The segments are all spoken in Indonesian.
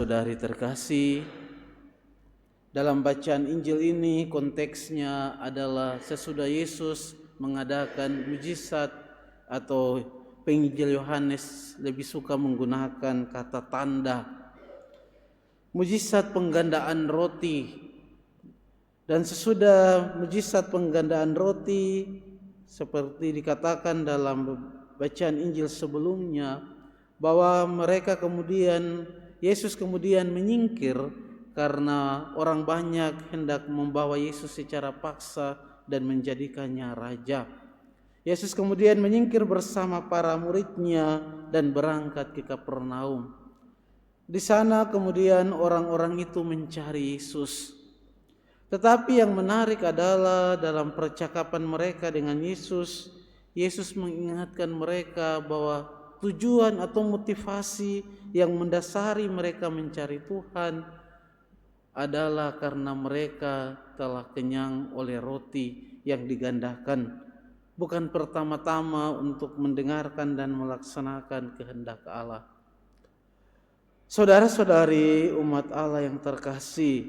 Saudari terkasih, dalam bacaan Injil ini konteksnya adalah sesudah Yesus mengadakan mujizat, atau penginjil Yohanes lebih suka menggunakan kata tanda, mujizat penggandaan roti. Dan sesudah mujizat penggandaan roti, seperti dikatakan dalam bacaan Injil sebelumnya, bahwa Yesus kemudian menyingkir karena orang banyak hendak membawa Yesus secara paksa dan menjadikannya raja. Yesus kemudian menyingkir bersama para muridnya dan berangkat ke Kapernaum. Di sana kemudian orang-orang itu mencari Yesus. Tetapi yang menarik adalah dalam percakapan mereka dengan Yesus, Yesus mengingatkan mereka bahwa tujuan atau motivasi yang mendasari mereka mencari Tuhan adalah karena mereka telah kenyang oleh roti yang digandakan, bukan pertama-tama untuk mendengarkan dan melaksanakan kehendak Allah. Saudara-saudari umat Allah yang terkasih,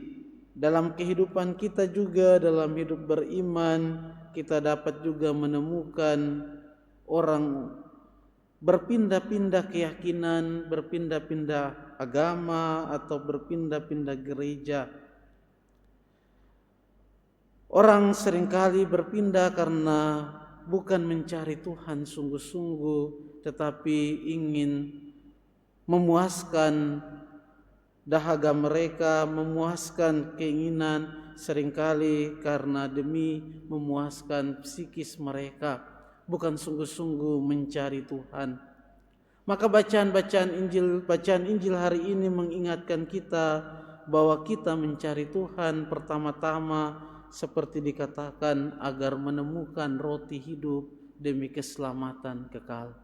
dalam kehidupan kita juga, dalam hidup beriman, kita dapat juga menemukan orang berpindah-pindah keyakinan, berpindah-pindah agama, atau berpindah-pindah gereja. Orang seringkali berpindah karena bukan mencari Tuhan sungguh-sungguh, tetapi ingin memuaskan dahaga mereka, memuaskan keinginan, seringkali karena demi memuaskan psikis mereka, bukan sungguh-sungguh mencari Tuhan. Maka bacaan Injil hari ini mengingatkan kita bahwa kita mencari Tuhan pertama-tama seperti dikatakan agar menemukan roti hidup demi keselamatan kekal.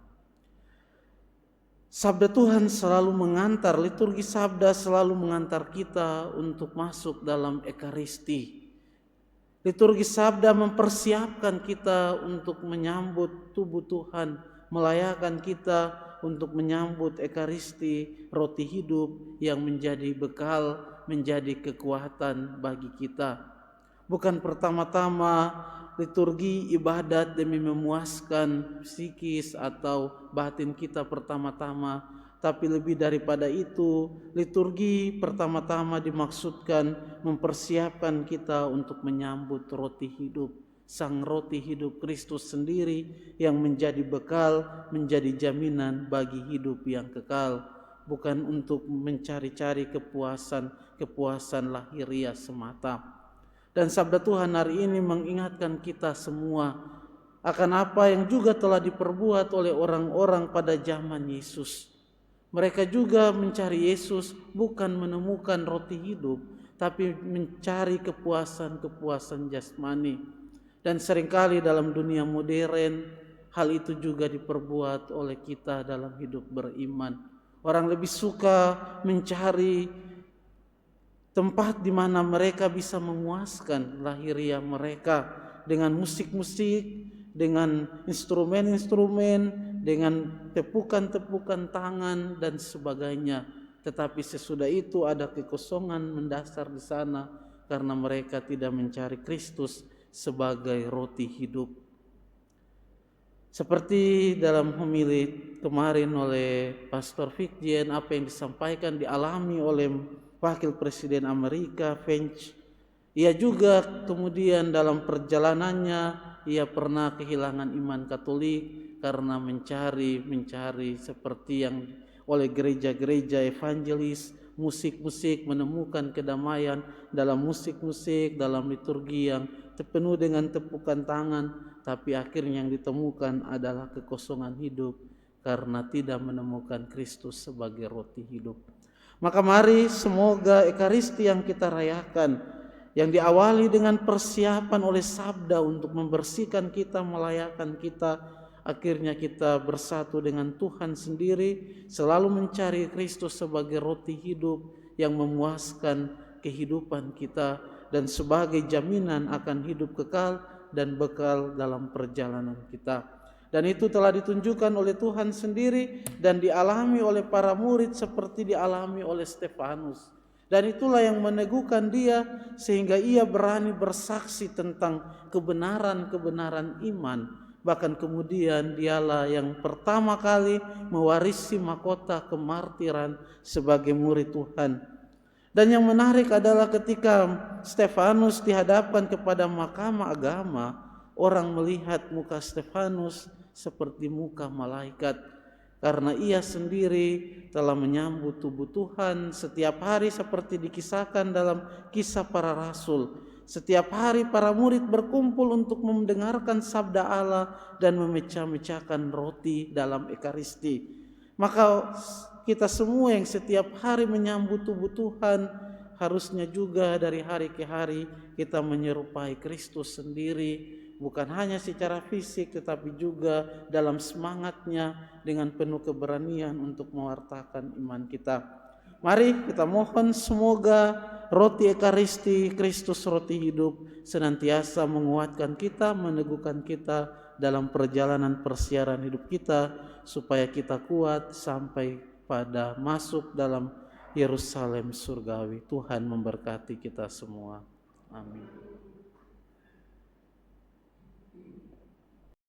Sabda Tuhan selalu mengantar, liturgi sabda selalu mengantar kita untuk masuk dalam Ekaristi. Liturgi sabda mempersiapkan kita untuk menyambut tubuh Tuhan, melayakkan kita untuk menyambut Ekaristi, roti hidup yang menjadi bekal, menjadi kekuatan bagi kita. Bukan pertama-tama liturgi ibadat demi memuaskan psikis atau batin kita pertama-tama, tapi lebih daripada itu, liturgi pertama-tama dimaksudkan mempersiapkan kita untuk menyambut roti hidup, sang roti hidup Kristus sendiri yang menjadi bekal, menjadi jaminan bagi hidup yang kekal, bukan untuk mencari-cari kepuasan lahiriah semata. Dan sabda Tuhan hari ini mengingatkan kita semua akan apa yang juga telah diperbuat oleh orang-orang pada zaman Yesus. Mereka juga mencari Yesus bukan menemukan roti hidup, tapi mencari kepuasan jasmani. Dan seringkali dalam dunia modern, hal itu juga diperbuat oleh kita dalam hidup beriman. Orang lebih suka mencari tempat di mana mereka bisa memuaskan lahiriah mereka dengan musik-musik, dengan instrumen-instrumen, dengan tepukan-tepukan tangan dan sebagainya. Tetapi sesudah itu ada kekosongan mendasar di sana karena mereka tidak mencari Kristus sebagai roti hidup. Seperti dalam homili kemarin oleh Pastor Fikjen, apa yang disampaikan dialami oleh Wakil Presiden Amerika Vance. Ia juga kemudian dalam perjalanannya ia pernah kehilangan iman Katolik karena mencari seperti yang oleh gereja-gereja evangelis, musik-musik, menemukan kedamaian dalam musik-musik, dalam liturgi yang penuh dengan tepukan tangan, tapi akhirnya yang ditemukan adalah kekosongan hidup karena tidak menemukan Kristus sebagai roti hidup. Maka mari semoga Ekaristi yang kita rayakan, yang diawali dengan persiapan oleh sabda untuk membersihkan kita, melayakkan kita, akhirnya kita bersatu dengan Tuhan sendiri, selalu mencari Kristus sebagai roti hidup yang memuaskan kehidupan kita dan sebagai jaminan akan hidup kekal dan bekal dalam perjalanan kita. Dan itu telah ditunjukkan oleh Tuhan sendiri dan dialami oleh para murid seperti dialami oleh Stefanus. Dan itulah yang meneguhkan dia sehingga ia berani bersaksi tentang kebenaran-kebenaran iman. Bahkan kemudian dialah yang pertama kali mewarisi mahkota kemartiran sebagai murid Tuhan. Dan yang menarik adalah ketika Stefanus dihadapkan kepada mahkamah agama, orang melihat muka Stefanus seperti muka malaikat, karena ia sendiri telah menyambut tubuh Tuhan setiap hari seperti dikisahkan dalam Kisah Para Rasul. Setiap hari para murid berkumpul untuk mendengarkan sabda Allah dan memecah-mecahkan roti dalam Ekaristi. Maka kita semua yang setiap hari menyambut tubuh Tuhan, harusnya juga dari hari ke hari kita menyerupai Kristus sendiri, bukan hanya secara fisik tetapi juga dalam semangatnya dengan penuh keberanian untuk mewartakan iman kita. Mari kita mohon semoga roti Ekaristi, Kristus roti hidup, senantiasa menguatkan kita, meneguhkan kita dalam perjalanan persiaran hidup kita, supaya kita kuat sampai pada masuk dalam Yerusalem surgawi. Tuhan memberkati kita semua. Amin.